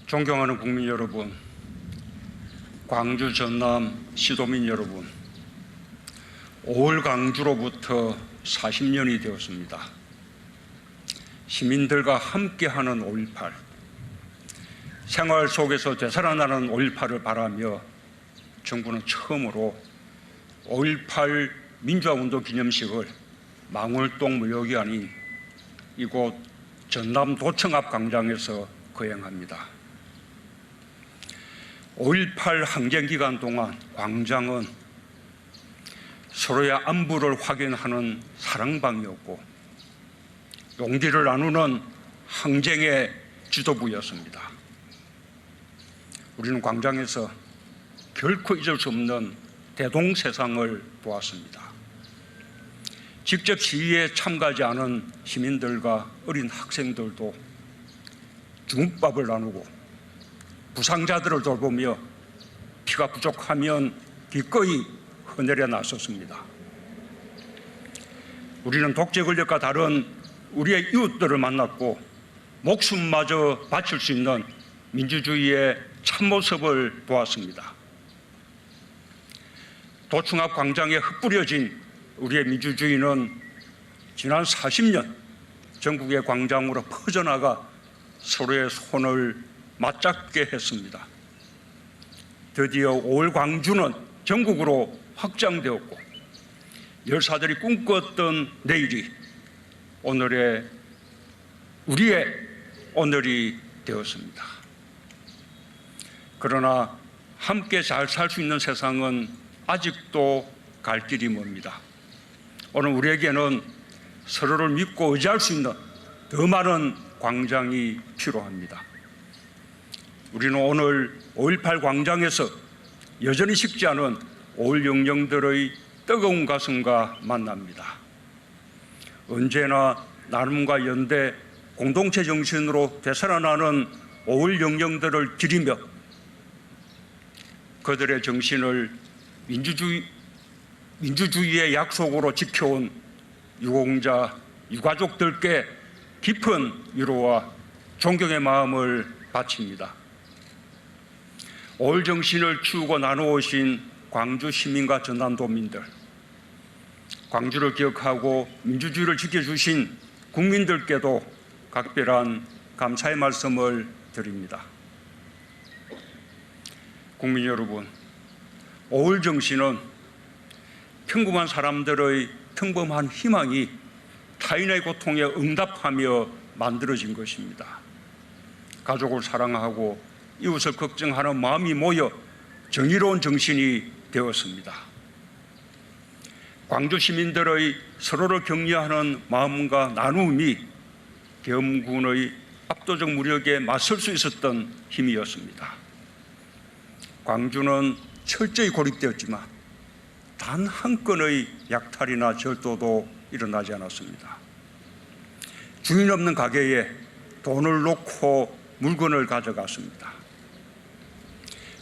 존경하는 국민 여러분, 광주 전남 시도민 여러분, 5월 광주로부터 40년이 되었습니다. 시민들과 함께하는 5.18, 생활 속에서 되살아나는 5.18을 바라며 정부는 처음으로 5.18 민주화운동 기념식을 망월동 무역이 아닌 이곳 전남 도청 앞 광장에서 거행합니다. 5.18 항쟁기간 동안 광장은 서로의 안부를 확인하는 사랑방이었고 용기를 나누는 항쟁의 지도부였습니다. 우리는 광장에서 결코 잊을 수 없는 대동세상을 보았습니다. 직접 시위에 참가하지 않은 시민들과 어린 학생들도 중국밥을 나누고 부상자들을 돌보며 피가 부족하면 기꺼이 헌혈에 나섰습니다. 우리는 독재 권력과 다른 우리의 이웃들을 만났고 목숨마저 바칠 수 있는 민주주의의 참모습을 보았습니다. 도청 앞 광장에 흩뿌려진 우리의 민주주의는 지난 40년 전국의 광장으로 퍼져나가 서로의 손을 맞잡게 했습니다. 드디어 5월 광주는 전국으로 확장되었고 열사들이 꿈꿨던 내일이 우리의 오늘이 되었습니다. 그러나 함께 잘 살 수 있는 세상은 아직도 갈 길이 멉니다. 오늘 우리에게는 서로를 믿고 의지할 수 있는 더 많은 광장이 필요합니다. 우리는 오늘 5.18 광장에서 여전히 식지 않은 5.16 영령들의 뜨거운 가슴과 만납니다. 언제나 나눔과 연대, 공동체 정신으로 되살아나는 5.16 영령들을 기리며 그들의 정신을 민주주의의 약속으로 지켜온 유공자, 유가족들께 깊은 위로와 존경의 마음을 바칩니다. 5.18 정신을 키우고 나누어오신 광주 시민과 전남도민들, 광주를 기억하고 민주주의를 지켜주신 국민들께도 각별한 감사의 말씀을 드립니다. 국민 여러분, 5.18 정신은 평범한 사람들의 평범한 희망이 타인의 고통에 응답하며 만들어진 것입니다. 가족을 사랑하고 이웃을 걱정하는 마음이 모여 정의로운 정신이 되었습니다. 광주 시민들의 서로를 격려하는 마음과 나눔이 계엄군의 압도적 무력에 맞설 수 있었던 힘이었습니다. 광주는 철저히 고립되었지만 단 한 건의 약탈이나 절도도 일어나지 않았습니다. 주인 없는 가게에 돈을 놓고 물건을 가져갔습니다.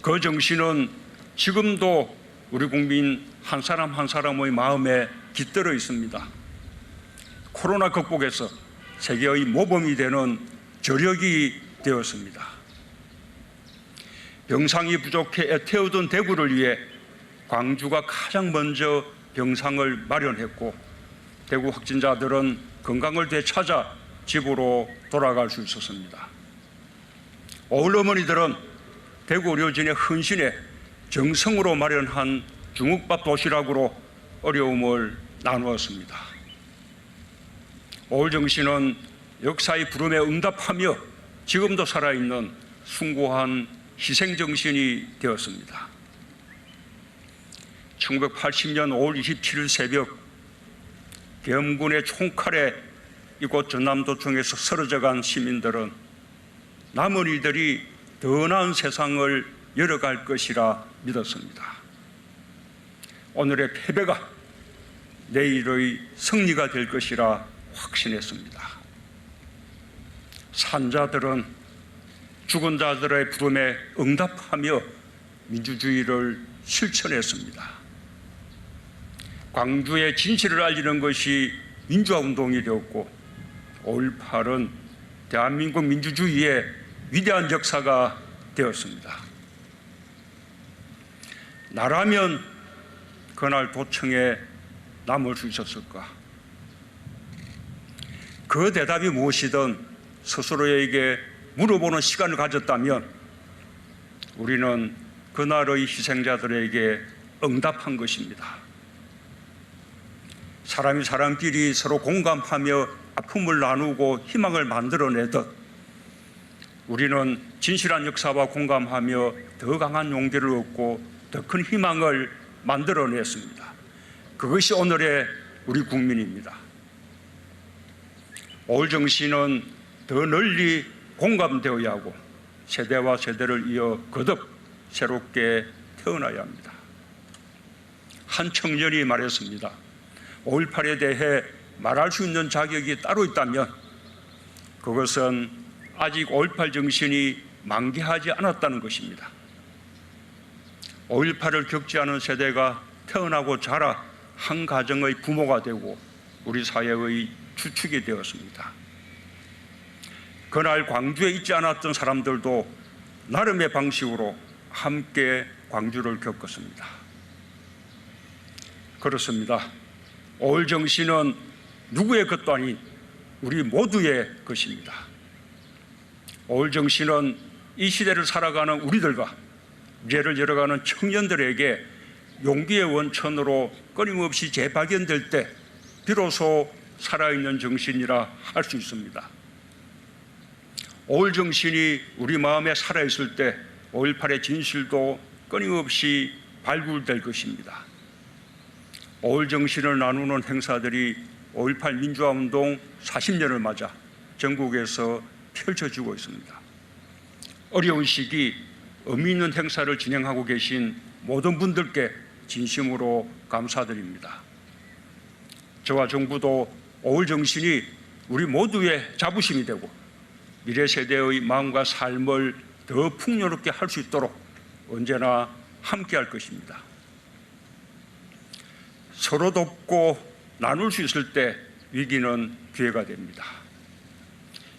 그 정신은 지금도 우리 국민 한 사람 한 사람의 마음에 깃들어 있습니다. 코로나 극복에서 세계의 모범이 되는 저력이 되었습니다. 병상이 부족해 애태우던 대구를 위해 광주가 가장 먼저 병상을 마련했고 대구 확진자들은 건강을 되찾아 집으로 돌아갈 수 있었습니다. 5.18 어머니들은 대구 의료진의 헌신에 정성으로 마련한 중국밥 도시락으로 어려움을 나누었습니다. 5.18 정신은 역사의 부름에 응답하며 지금도 살아있는 숭고한 희생정신이 되었습니다. 1980년 5월 27일 새벽 계엄군의 총칼에 이곳 전남도청에서 쓰러져간 시민들은 남은 이들이 더 나은 세상을 열어갈 것이라 믿었습니다. 오늘의 패배가 내일의 승리가 될 것이라 확신했습니다. 산자들은 죽은 자들의 부름에 응답하며 민주주의를 실천했습니다. 광주의 진실을 알리는 것이 민주화운동이 되었고 5.18은 대한민국 민주주의의 위대한 역사가 되었습니다. 나라면 그날 도청에 남을 수 있었을까? 그 대답이 무엇이든 스스로에게 물어보는 시간을 가졌다면 우리는 그날의 희생자들에게 응답한 것입니다. 사람이 사람끼리 서로 공감하며 아픔을 나누고 희망을 만들어내듯 우리는 진실한 역사와 공감하며 더 강한 용기를 얻고 더 큰 희망을 만들어냈습니다. 그것이 오늘의 우리 국민입니다. 5월 정신은 더 널리 공감되어야 하고 세대와 세대를 이어 거듭 새롭게 태어나야 합니다. 한 청년이 말했습니다. 5.18에 대해 말할 수 있는 자격이 따로 있다면 그것은 아직 5.18 정신이 만개하지 않았다는 것입니다. 5.18을 겪지 않은 세대가 태어나고 자라 한 가정의 부모가 되고 우리 사회의 주축이 되었습니다. 그날 광주에 있지 않았던 사람들도 나름의 방식으로 함께 광주를 겪었습니다. 그렇습니다. 5.18 정신은 누구의 것도 아닌 우리 모두의 것입니다. 5.18 정신은 이 시대를 살아가는 우리들과 미래를 열어가는 청년들에게 용기의 원천으로 끊임없이 재발견될 때 비로소 살아있는 정신이라 할 수 있습니다. 5.18 정신이 우리 마음에 살아있을 때 5.18의 진실도 끊임없이 발굴될 것입니다. 5.18 정신을 나누는 행사들이 5.18 민주화운동 40년을 맞아 전국에서 펼쳐지고 있습니다. 어려운 시기 의미 있는 행사를 진행하고 계신 모든 분들께 진심으로 감사드립니다. 저와 정부도 5.18 정신이 우리 모두의 자부심이 되고 미래 세대의 마음과 삶을 더 풍요롭게 할 수 있도록 언제나 함께할 것입니다. 서로 돕고 나눌 수 있을 때 위기는 기회가 됩니다.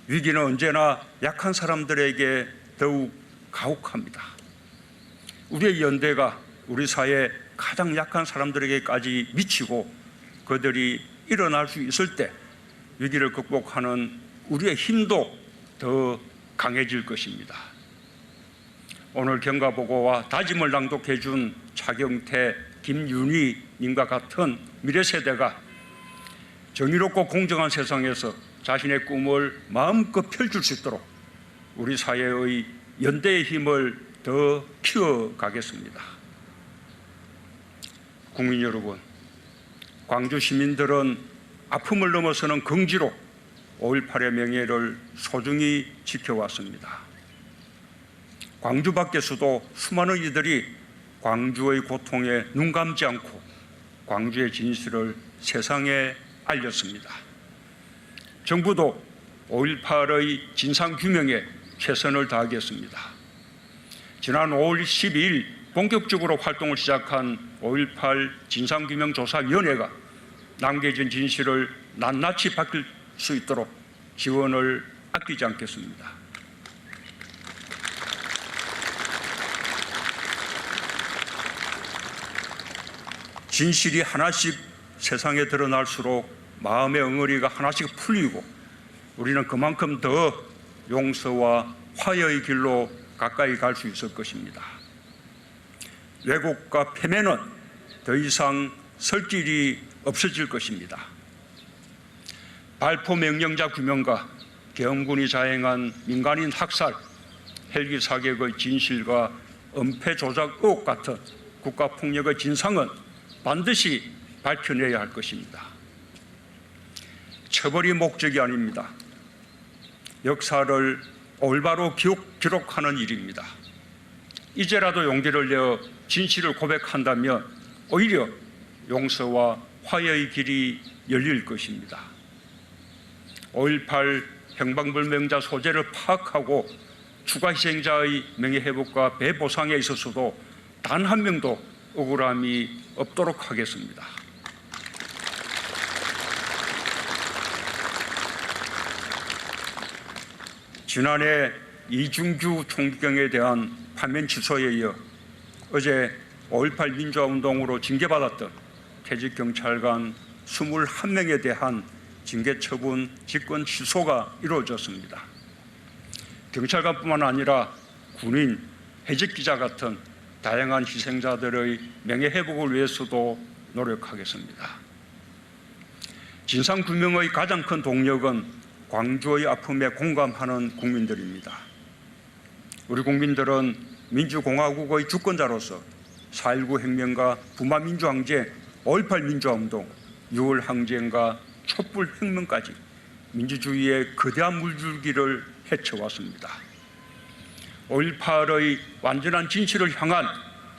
위기는 언제나 약한 사람들에게 더욱 가혹합니다. 우리의 연대가 우리 사회 가장 약한 사람들에게까지 미치고 그들이 일어날 수 있을 때 위기를 극복하는 우리의 힘도 더 강해질 것입니다. 오늘 경과보고와 다짐을 낭독해 준 차경태, 김윤희 님과 같은 미래세대가 정의롭고 공정한 세상에서 자신의 꿈을 마음껏 펼칠 수 있도록 우리 사회의 연대의 힘을 더 키워가겠습니다. 국민 여러분, 광주 시민들은 아픔을 넘어서는 긍지로 5.18의 명예를 소중히 지켜왔습니다. 광주 밖에서도 수많은 이들이 광주의 고통에 눈 감지 않고 광주의 진실을 세상에 알렸습니다. 정부도 5.18의 진상규명에 최선을 다하겠습니다. 지난 5월 12일 본격적으로 활동을 시작한 5.18 진상규명조사위원회가 남겨진 진실을 낱낱이 밝힐 수 있도록 지원을 아끼지 않겠습니다. 진실이 하나씩 세상에 드러날수록 마음의 엉어리가 하나씩 풀리고 우리는 그만큼 더 용서와 화해의 길로 가까이 갈 수 있을 것입니다. 왜곡과 패배는 더 이상 설 길이 없어질 것입니다. 발포 명령자 규명과 계엄군이 자행한 민간인 학살, 헬기 사격의 진실과 은폐 조작 의혹 같은 국가폭력의 진상은 반드시 밝혀내야 할 것입니다. 처벌이 목적이 아닙니다. 역사를 올바로 기록하는 일입니다. 이제라도 용기를 내어 진실을 고백한다면 오히려 용서와 화해의 길이 열릴 것입니다. 5.18 행방불명자 소재를 파악하고 추가 희생자의 명예회복과 배보상에 있어서도 단 한 명도 억울함이 없도록 하겠습니다. 지난해 이중규 총경에 대한 파면 취소에 이어 어제 5.18 민주화운동으로 징계받았던 퇴직경찰관 21명에 대한 징계처분 직권 취소가 이루어졌습니다. 경찰관뿐만 아니라 군인, 해직기자 같은 다양한 희생자들의 명예회복을 위해서도 노력하겠습니다. 진상규명의 가장 큰 동력은 광주의 아픔에 공감하는 국민들입니다. 우리 국민들은 민주공화국의 주권자로서 4.19 혁명과 부마민주항쟁, 5.18 민주화운동, 6월 항쟁과 촛불혁명까지 민주주의의 거대한 물줄기를 헤쳐왔습니다. 5.18의 완전한 진실을 향한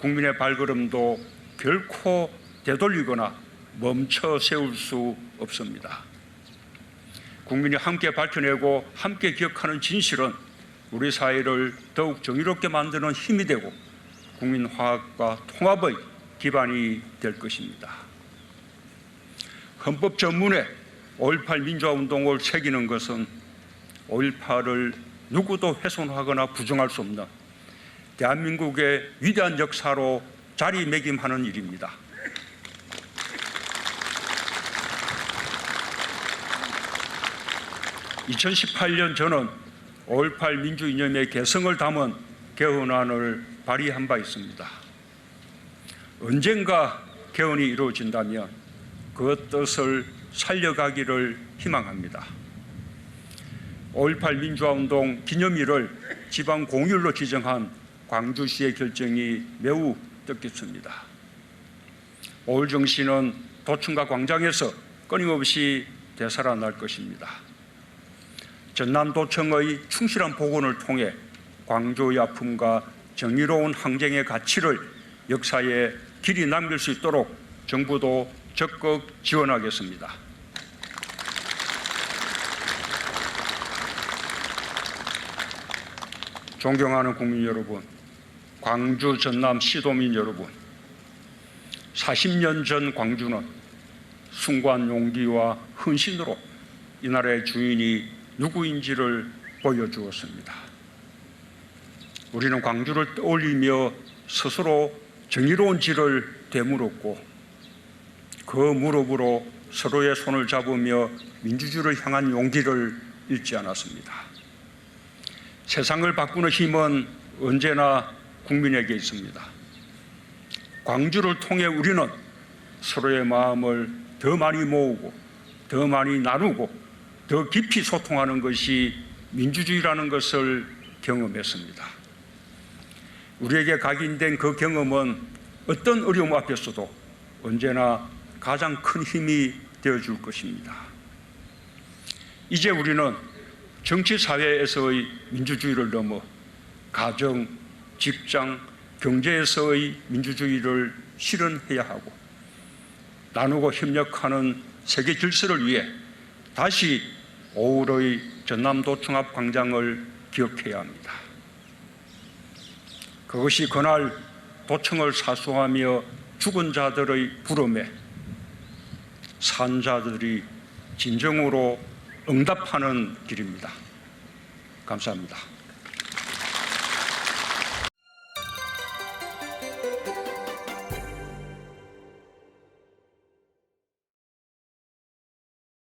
국민의 발걸음도 결코 되돌리거나 멈춰 세울 수 없습니다. 국민이 함께 밝혀내고 함께 기억하는 진실은 우리 사회를 더욱 정의롭게 만드는 힘이 되고 국민 화합과 통합의 기반이 될 것입니다. 헌법 전문에 5.18 민주화운동을 새기는 것은 5.18을 누구도 훼손하거나 부정할 수 없는 대한민국의 위대한 역사로 자리매김하는 일입니다. (2018년) 저는 5.18 민주이념의 개성을 담은 개헌안을 발의한 바 있습니다. 언젠가 개헌이 이루어진다면 그 뜻을 살려가기를 희망합니다. 5.18 민주화운동 기념일을 지방 공휴일로 지정한 광주시의 결정이 매우 뜻깊습니다. 5월 정신은 도청과 광장에서 끊임없이 되살아날 것입니다. 전남도청의 충실한 복원을 통해 광주의 아픔과 정의로운 항쟁의 가치를 역사에 길이 남길 수 있도록 정부도 적극 지원하겠습니다. 존경하는 국민 여러분, 광주 전남 시도민 여러분, 40년 전 광주는 숭고한 용기와 헌신으로 이 나라의 주인이 누구인지를 보여주었습니다. 우리는 광주를 떠올리며 스스로 정의로운 질을 되물었고 그 무릎으로 서로의 손을 잡으며 민주주의를 향한 용기를 잃지 않았습니다. 세상을 바꾸는 힘은 언제나 국민에게 있습니다. 광주를 통해 우리는 서로의 마음을 더 많이 모으고 더 많이 나누고 더 깊이 소통하는 것이 민주주의라는 것을 경험했습니다. 우리에게 각인된 그 경험은 어떤 어려움 앞에서도 언제나 가장 큰 힘이 되어줄 것입니다. 이제 우리는 정치 사회에서의 민주주의를 넘어 가정, 직장, 경제에서의 민주주의를 실현해야 하고 나누고 협력하는 세계 질서를 위해 다시 5월의 전남도청 앞 광장을 기억해야 합니다. 그것이 그날 도청을 사수하며 죽은 자들의 부름에 산 자들이 진정으로 응답하는 길입니다. 감사합니다.